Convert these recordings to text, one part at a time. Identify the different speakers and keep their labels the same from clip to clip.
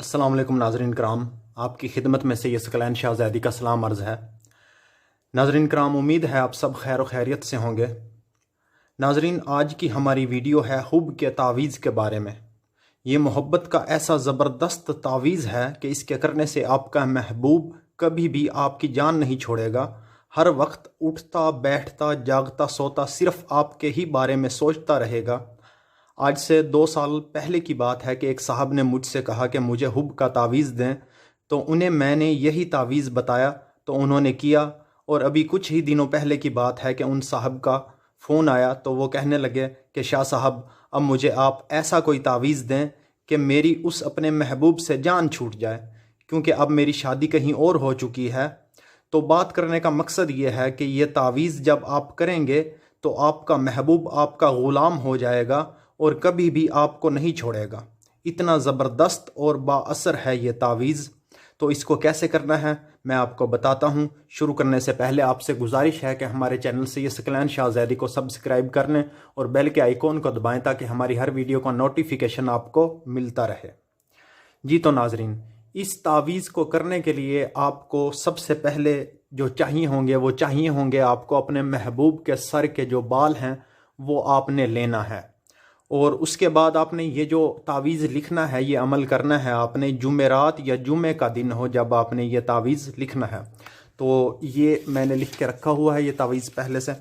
Speaker 1: अस्सलाम वालेकुम नाज़रीन कराम, आपकी खिदमत में से ये सकलैन शाहज़ैदी का सलाम अर्ज़ है। नाज़रीन कराम, उम्मीद है आप सब खैर खैरियत से होंगे। नाज़रीन, आज की हमारी वीडियो है हुब के तावीज़ के बारे में। ये मोहब्बत का ऐसा ज़बरदस्त तावीज़ है कि इसके करने से आपका महबूब कभी भी आपकी जान नहीं छोड़ेगा। हर वक्त उठता बैठता जागता सोता सिर्फ़ आपके ही बारे में सोचता रहेगा। आज से 2 साल पहले की बात है कि एक साहब ने मुझसे कहा कि मुझे हुब का तावीज़ दें, तो उन्हें मैंने यही तावीज़ बताया तो उन्होंने किया। और अभी कुछ ही दिनों पहले की बात है कि उन साहब का फ़ोन आया तो वो कहने लगे कि शाह साहब, अब मुझे आप ऐसा कोई तावीज़ दें कि मेरी उस अपने महबूब से जान छूट जाए, क्योंकि अब मेरी शादी कहीं और हो चुकी है। तो बात करने का मकसद ये है कि ये तावीज़ जब आप करेंगे तो आपका महबूब आपका ग़ुलाम हो जाएगा और कभी भी आपको नहीं छोड़ेगा। इतना ज़बरदस्त और बाअसर है ये तावीज़। तो इसको कैसे करना है मैं आपको बताता हूँ। शुरू करने से पहले आपसे गुजारिश है कि हमारे चैनल से ये सकलैन शाहज़ैदी को सब्सक्राइब कर लें और बेल के आइकॉन को दबाएं ताकि हमारी हर वीडियो का नोटिफिकेशन आपको मिलता रहे। जी तो नाजरीन, इस तावीज़ को करने के लिए आपको सबसे पहले जो चाहिए होंगे आपको अपने महबूब के सर के जो बाल हैं वो आपने लेना है। और उसके बाद आपने ये जो तावीज़ लिखना है, ये अमल करना है आपने जुमेरात या जुमे का दिन हो जब आपने ये तावीज़ लिखना है। तो ये मैंने लिख के रखा हुआ है ये तावीज़ पहले से।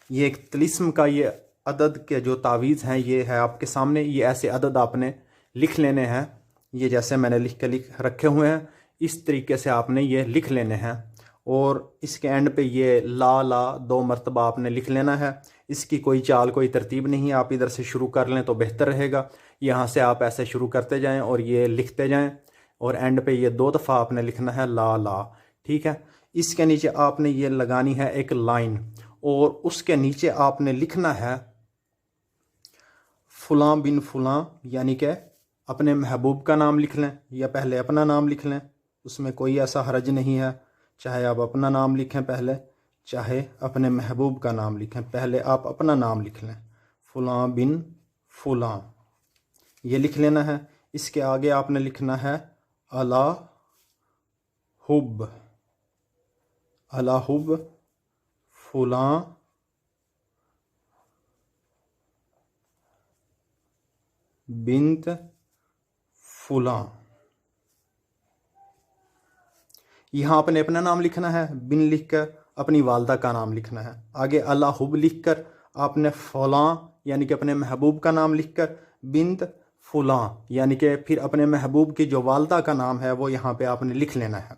Speaker 1: ये एक तिलिस्म का ये अदद के जो तावीज़ हैं ये है आपके सामने। ये ऐसे अदद आपने लिख लेने हैं, ये जैसे मैंने लिख रखे हुए हैं इस तरीके से आपने ये लिख लेने हैं। और इसके एंड पे ये ला 2 मरतबा आपने लिख लेना है। इसकी कोई चाल कोई तरतीब नहीं है, आप इधर से शुरू कर लें तो बेहतर रहेगा। यहाँ से आप ऐसे शुरू करते जाएं और ये लिखते जाएं और एंड पे ये 2 दफ़ा आपने लिखना है ला। ठीक है। इसके नीचे आपने ये लगानी है एक लाइन और उसके नीचे आपने लिखना है फ़ुलां बिन फ़ुलां, यानी कि अपने महबूब का नाम लिख लें या पहले अपना नाम लिख लें, उसमें कोई ऐसा हरज नहीं है। चाहे आप अपना नाम लिखें पहले, चाहे अपने महबूब का नाम लिखें। पहले आप अपना नाम लिख लें, फ़ुलां बिन फ़ुलां, ये लिख लेना है। इसके आगे आपने लिखना है अला हुब फ़ुलां बिन्त फ़ुलां। यहाँ आपने अपना नाम लिखना है, बिन लिखकर अपनी वालदा का नाम लिखना है। आगे अला हुब लिखकर आपने फ़ुलां यानी कि अपने महबूब का नाम लिखकर बिन्त फ़ुलां यानी कि फिर अपने महबूब की जो वालदा का नाम है वो यहाँ पे आपने लिख लेना है।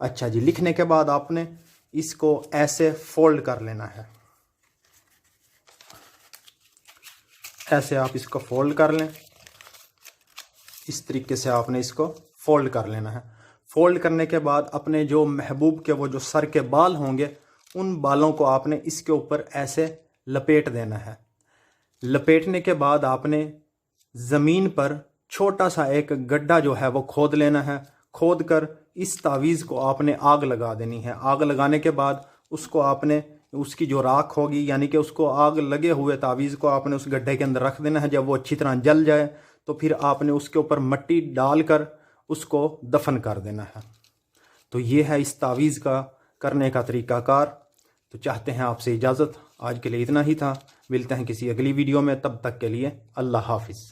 Speaker 1: अच्छा जी, लिखने के बाद आपने इसको ऐसे फोल्ड कर लेना है। ऐसे आप इसको फोल्ड कर लें, इस तरीके से आपने इसको फोल्ड कर लेना है। फोल्ड करने के बाद अपने जो महबूब के वो जो सर के बाल होंगे उन बालों को आपने इसके ऊपर ऐसे लपेट देना है। लपेटने के बाद आपने ज़मीन पर छोटा सा एक गड्ढा जो है वो खोद लेना है। खोद कर इस तावीज़ को आपने आग लगा देनी है। आग लगाने के बाद उसको आपने उसकी जो राख होगी यानी कि उसको आग लगे हुए तावीज़ को आपने उस गड्ढे के अंदर रख देना है। जब वो अच्छी तरह जल जाए तो फिर आपने उसके ऊपर मिट्टी डालकर उसको दफन कर देना है। तो ये है इस तावीज़ का करने का तरीक़ाकार। तो चाहते हैं आपसे इजाज़त, आज के लिए इतना ही था। मिलते हैं किसी अगली वीडियो में, तब तक के लिए अल्लाह हाफिज़।